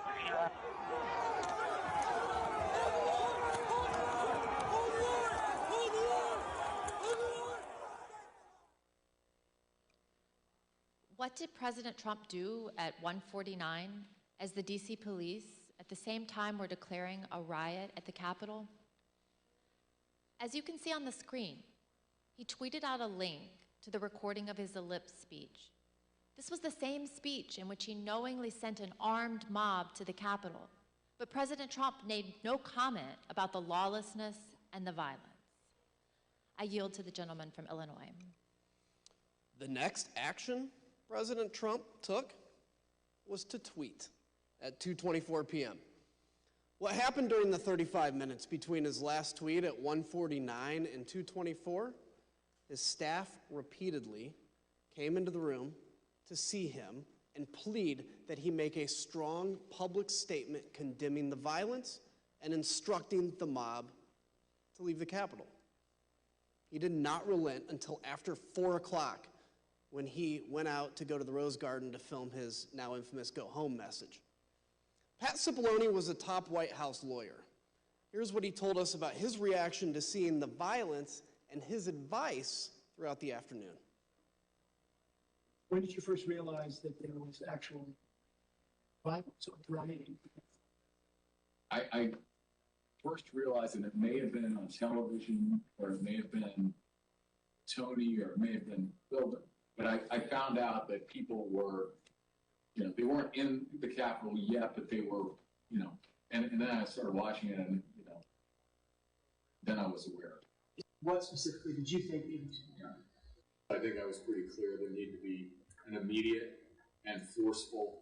S13: What did President Trump do at 1:49 as the DC police at the same time were declaring a riot at the Capitol? As you can see on the screen, he tweeted out a link to the recording of his ellipse speech. This was the same speech in which he knowingly sent an armed mob to the Capitol, but President Trump made no comment about the lawlessness and the violence. I yield to the gentleman from Illinois.
S15: The next action President Trump took was to tweet at 2:24 p.m. What happened during the 35 minutes between his last tweet at 1:49 and 2:24? His staff repeatedly came into the room to see him and plead that he make a strong public statement condemning the violence and instructing the mob to leave the Capitol. He did not relent until after 4 o'clock when he went out to go to the Rose Garden to film his now infamous go home message. Pat Cipollone was a top White House lawyer. Here's what he told us about his reaction to seeing the violence and his advice throughout the afternoon.
S6: When did you first realize that there was actual violence or rioting?
S7: I first realized that it may have been on television, or it may have been Tony, or it may have been Bill, but I found out that people were, they weren't in the Capitol yet, but they were, and then I started watching it, and, then I was aware.
S6: What specifically did you think needed to be done?
S7: I think I was pretty clear there needed to be an immediate and forceful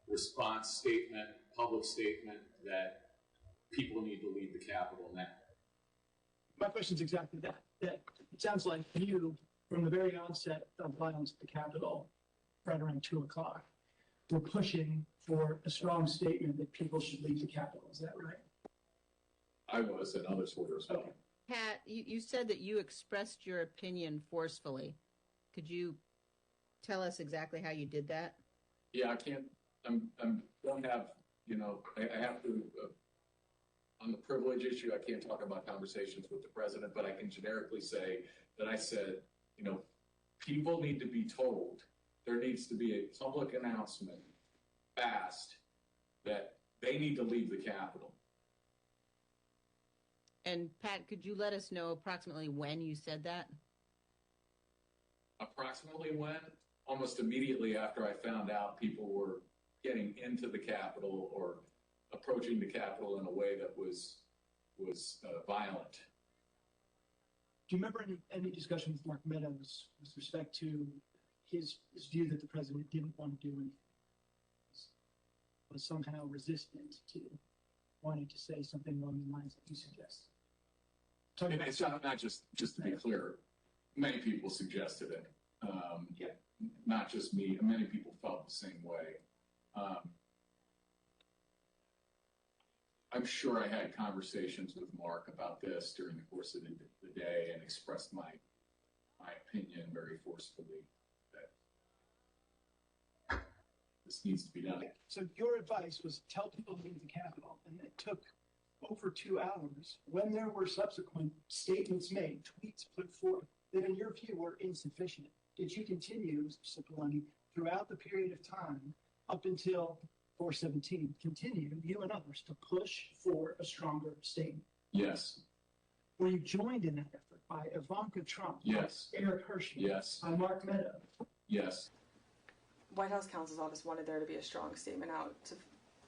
S7: response statement, public statement, that people need to leave the Capitol now.
S6: My question is exactly that. That it sounds like you, from the very onset of violence at the Capitol, right around 2 o'clock, were pushing for a strong statement that people should leave the Capitol. Is that right?
S7: I was, and others were as well.
S11: Pat, you said that you expressed your opinion forcefully. Could you tell us exactly how you did that?
S7: Yeah, I can't, don't have, I have to, on the privilege issue, I can't talk about conversations with the president, but I can generically say that I said, people need to be told, there needs to be a public announcement fast that they need to leave the Capitol.
S11: And Pat, could you let us know approximately when you said that?
S7: Approximately when? Almost immediately after I found out people were getting into the Capitol or approaching the Capitol in a way that was violent.
S6: Do you remember any discussion with Mark Meadows with respect to his view that the president didn't want to do anything, was somehow resistant to wanting to say something along the lines that you suggest?
S7: And it's not just to be clear, many people suggested it. Not just me, many people felt the same way. I'm sure I had conversations with Mark about this during the course of the day and expressed my opinion very forcefully that this needs to be done.
S6: So your advice was tell people to leave the Capitol, and it took over 2 hours when there were subsequent statements made, tweets put forth that in your view were insufficient. Did you continue, Mr. Cipollone, throughout the period of time up until 417 continue, you and others, to push for a stronger statement?
S7: Yes.
S6: Were you joined in that effort by Ivanka Trump?
S7: Yes.
S6: By Eric Hirschman?
S7: Yes.
S6: By Mark Meadows?
S7: Yes.
S8: White House counsel's office wanted there to be a strong statement out to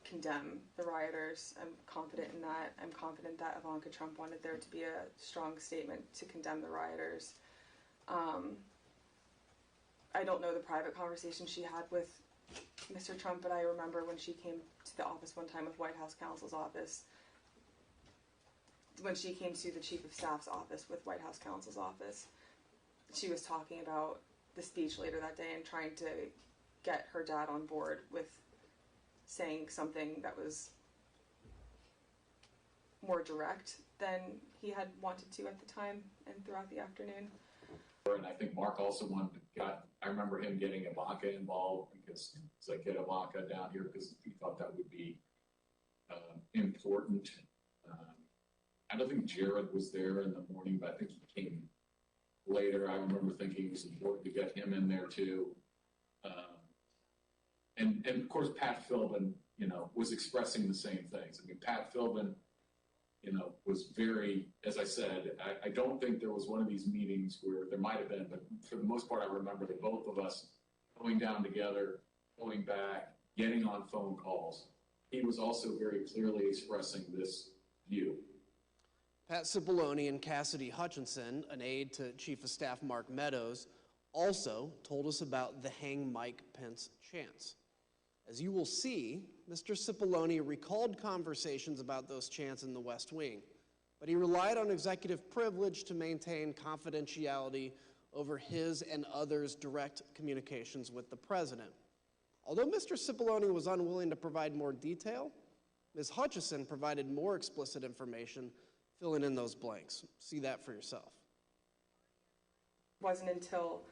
S8: condemn the rioters. I'm confident in that. I'm confident that Ivanka Trump wanted there to be a strong statement to condemn the rioters. I don't know the private conversation she had with Mr. Trump, but I remember when she came to the office one time with White House counsel's office, when she came to the chief of staff's office with White House counsel's office, she was talking about the speech later that day and trying to get her dad on board with saying something that was more direct than he had wanted to at the time and throughout the afternoon.
S7: And I think Mark also I remember him getting Ivanka involved because it's like, get Ivanka down here because he thought that would be important. I don't think Jared was there in the morning, but I think he came later. I remember thinking it was important to get him in there too. And of course, Pat Philbin, was expressing the same things. I mean, Pat Philbin, was very, as I said, I don't think there was one of these meetings where there might have been, but for the most part, I remember the both of us going down together, going back, getting on phone calls. He was also very clearly expressing this view.
S15: Pat Cipollone and Cassidy Hutchinson, an aide to Chief of Staff Mark Meadows, also told us about the Hang Mike Pence chants. As you will see, Mr. Cipollone recalled conversations about those chants in the West Wing, but he relied on executive privilege to maintain confidentiality over his and others' direct communications with the president. Although Mr. Cipollone was unwilling to provide more detail, Ms. Hutchison provided more explicit information, filling in those blanks. See that for yourself.
S8: It wasn't until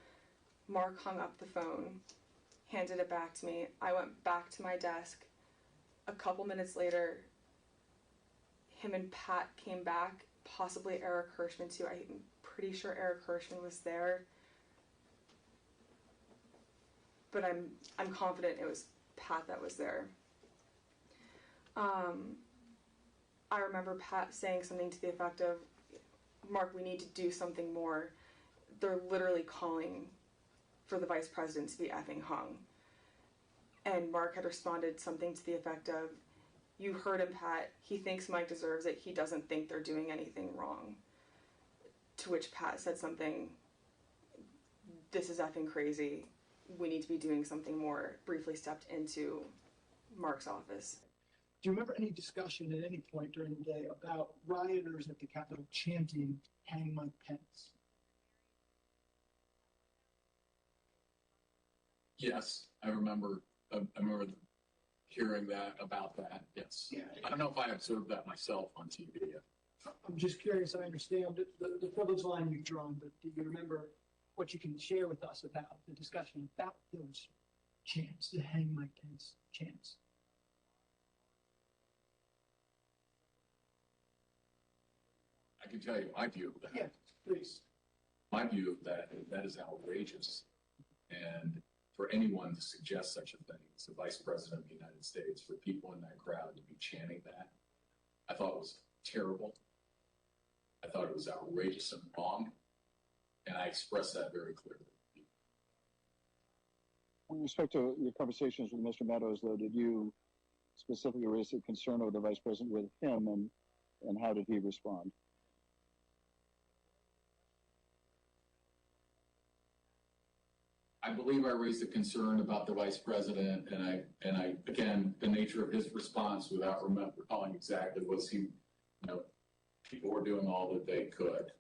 S8: Mark hung up the phone, handed it back to me. I went back to my desk. A couple minutes later, him and Pat came back, possibly Eric Hirschman too. I'm pretty sure Eric Hirschman was there. But I'm confident it was Pat that was there. I remember Pat saying something to the effect of, Mark, we need to do something more. They're literally calling for the vice president to be effing hung. And Mark had responded something to the effect of, you heard him, Pat. He thinks Mike deserves it. He doesn't think they're doing anything wrong. To which Pat said something, this is effing crazy. We need to be doing something more. Briefly stepped into Mark's office.
S6: Do you remember any discussion at any point during the day about rioters at the Capitol chanting, "Hang Mike Pence"?
S7: Yes, I remember hearing that about that. Yes.
S6: Yeah.
S7: I don't know if I observed that myself on TV.
S6: I'm just curious. I understand the privilege line you've drawn, but do you remember what you can share with us about the discussion about those chants, the "Hang Mike Pence" chants?
S7: I can tell you my view of that.
S6: Yeah, please.
S7: My view of that is outrageous. And for anyone to suggest such a thing as the Vice President of the United States, for people in that crowd to be chanting that, I thought it was terrible. I thought it was outrageous and wrong. And I expressed that very clearly.
S9: With respect to your conversations with Mr. Meadows, though, did you specifically raise a concern of the Vice President with him, and how did he respond?
S7: I believe I raised a concern about the Vice President, and I again, the nature of his response, without recalling exactly, was he, people were doing all that they could.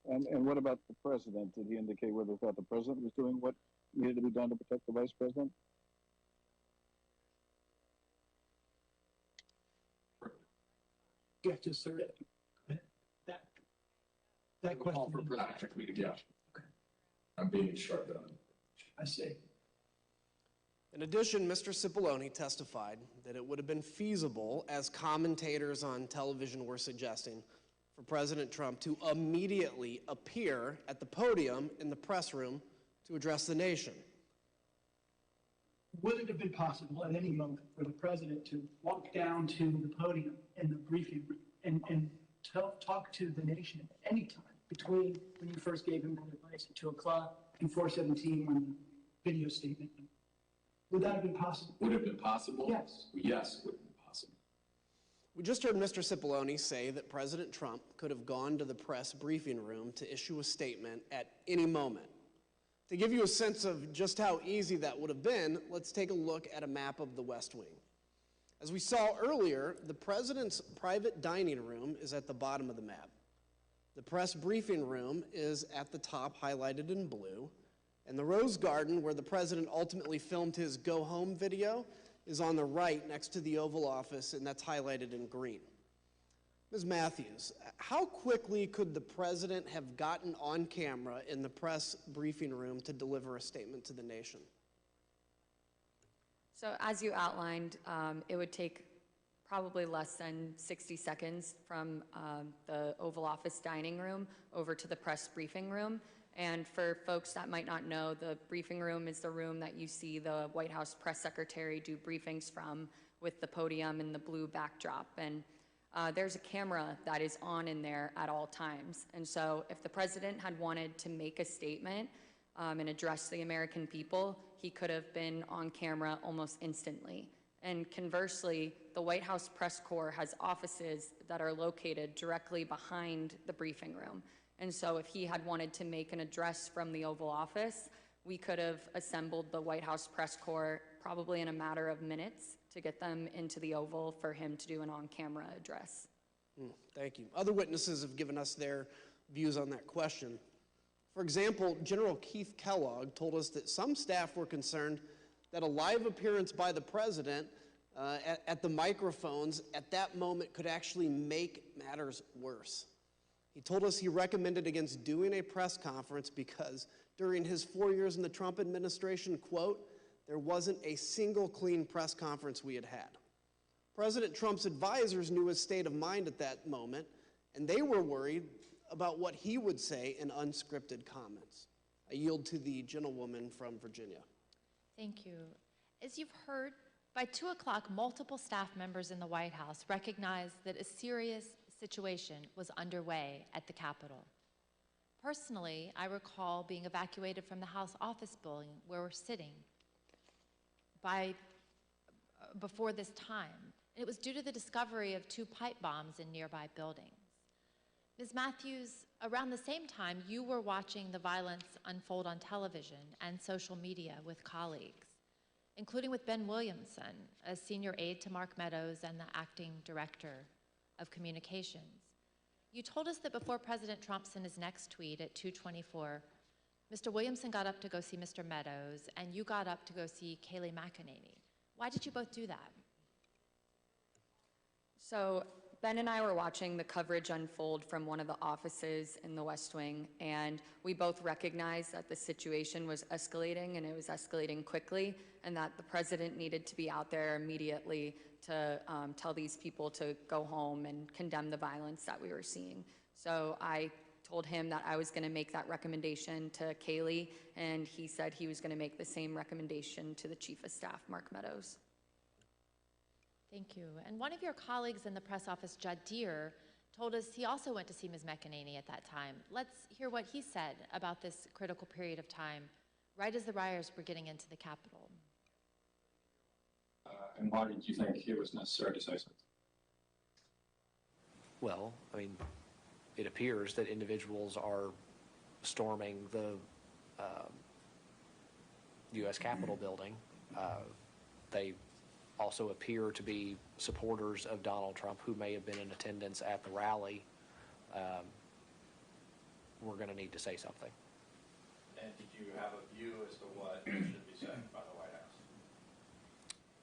S9: And what about the President? Did he indicate whether he thought the President was doing what needed to be done to protect the Vice President?
S6: Yeah, just sir. That question.
S7: Call for production. Yeah. Okay. I'm being instructed on it.
S6: I see.
S15: In addition, Mr. Cipollone testified that it would have been feasible, as commentators on television were suggesting, for President Trump to immediately appear at the podium in the press room to address the nation.
S6: would it have been possible at any moment for the president to walk down to the podium in the briefing room and talk to the nation at any time between when you first gave him that advice at 2 o'clock and 4:17 when the video statement? Would that have been possible?
S7: Would it have been possible?
S6: Yes.
S7: Yes, would have been possible.
S15: We just heard Mr. Cipollone say that President Trump could have gone to the press briefing room to issue a statement at any moment. To give you a sense of just how easy that would have been, let's take a look at a map of the West Wing. As we saw earlier, the president's private dining room is at the bottom of the map. The press briefing room is at the top, highlighted in blue, and the Rose Garden, where the president ultimately filmed his go home video, is on the right next to the Oval Office, and that's highlighted in green. Ms. Matthews, how quickly could the president have gotten on camera in the press briefing room to deliver a statement to the nation?
S19: So as you outlined, it would take probably less than 60 seconds from the Oval Office dining room over to the press briefing room. And for folks that might not know, the briefing room is the room that you see the White House press secretary do briefings from, with the podium and the blue backdrop. And there's a camera that is on in there at all times. And so if the president had wanted to make a statement and address the American people, he could have been on camera almost instantly. And conversely, the White House press corps has offices that are located directly behind the briefing room. And so if he had wanted to make an address from the Oval Office, we could have assembled the White House press corps probably in a matter of minutes to get them into the Oval for him to do an on-camera address.
S15: Thank you. Other witnesses have given us their views on that question. For example, General Keith Kellogg told us that some staff were concerned that a live appearance by the president at the microphones at that moment could actually make matters worse. He told us he recommended against doing a press conference because during his 4 years in the Trump administration, quote, there wasn't a single clean press conference we had had. President Trump's advisors knew his state of mind at that moment, and they were worried about what he would say in unscripted comments. I yield to the gentlewoman from Virginia.
S13: Thank you. As you've heard, by 2 o'clock, multiple staff members in the White House recognized that a serious situation was underway at the Capitol. Personally, I recall being evacuated from the House office building where we're sitting before this time. It was due to the discovery of 2 pipe bombs in nearby buildings. Ms. Matthews, around the same time, you were watching the violence unfold on television and social media with colleagues, including with Ben Williamson, a senior aide to Mark Meadows and the acting director of communications. You told us that before President Trump sent his next tweet at 2:24, Mr. Williamson got up to go see Mr. Meadows, and you got up to go see Kayleigh McEnany. Why did you both do that?
S19: So Ben and I were watching the coverage unfold from one of the offices in the West Wing, and we both recognized that the situation was escalating, and it was escalating quickly, and that the president needed to be out there immediately to tell these people to go home and condemn the violence that we were seeing. So I told him that I was going to make that recommendation to Kayleigh, and he said he was going to make the same recommendation to the Chief of Staff, Mark Meadows.
S13: Thank you. And one of your colleagues in the press office, Judd Deere, told us he also went to see Ms. McEnany at that time. Let's hear what he said about this critical period of time, right as the rioters were getting into the Capitol.
S10: And why did you think it was necessary to say something?
S12: Well, I mean, it appears that individuals are storming the U.S. Capitol building. They also appear to be supporters of Donald Trump who may have been in attendance at the rally. We're going to need to say something.
S2: And did you have a view as to what should be said by the White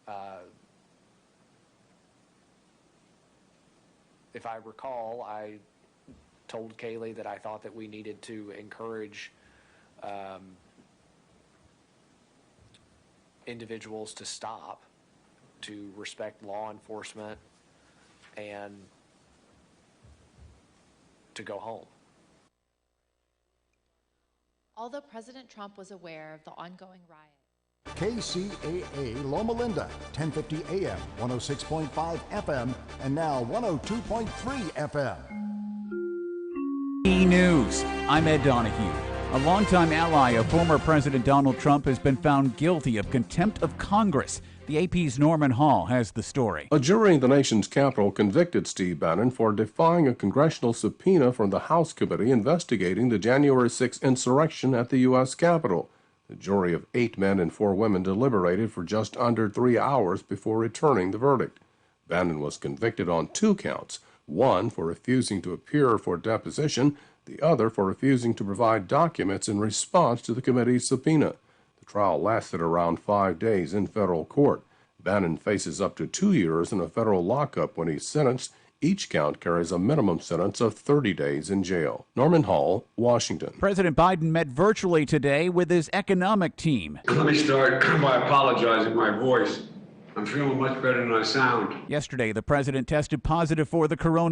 S2: House?
S12: If I recall, I told Kayleigh that I thought that we needed to encourage individuals to stop, to respect law enforcement, and to go home.
S13: Although President Trump was aware of the ongoing riot,
S16: KCAA Loma Linda, 1050 AM, 106.5 FM, and now 102.3 FM.
S17: News. I'm Ed Donahue. A longtime ally of former President Donald Trump has been found guilty of contempt of Congress. The AP's Norman Hall has the story.
S18: A jury in the nation's capital convicted Steve Bannon for defying a congressional subpoena from the House committee investigating the January 6th insurrection at the U.S. Capitol. The jury of 8 men and 4 women deliberated for just under 3 hours before returning the verdict. Bannon was convicted on 2 counts, one for refusing to appear for deposition, the other for refusing to provide documents in response to the committee's subpoena. The trial lasted around 5 days in federal court. Bannon faces up to 2 years in a federal lockup when he's sentenced. Each count carries a minimum sentence of 30 days in jail. Norman Hall, Washington.
S17: President Biden met virtually today with his economic team.
S21: Let me start by apologizing for my voice. I'm feeling much better than I sound.
S17: Yesterday, the president tested positive for the coronavirus.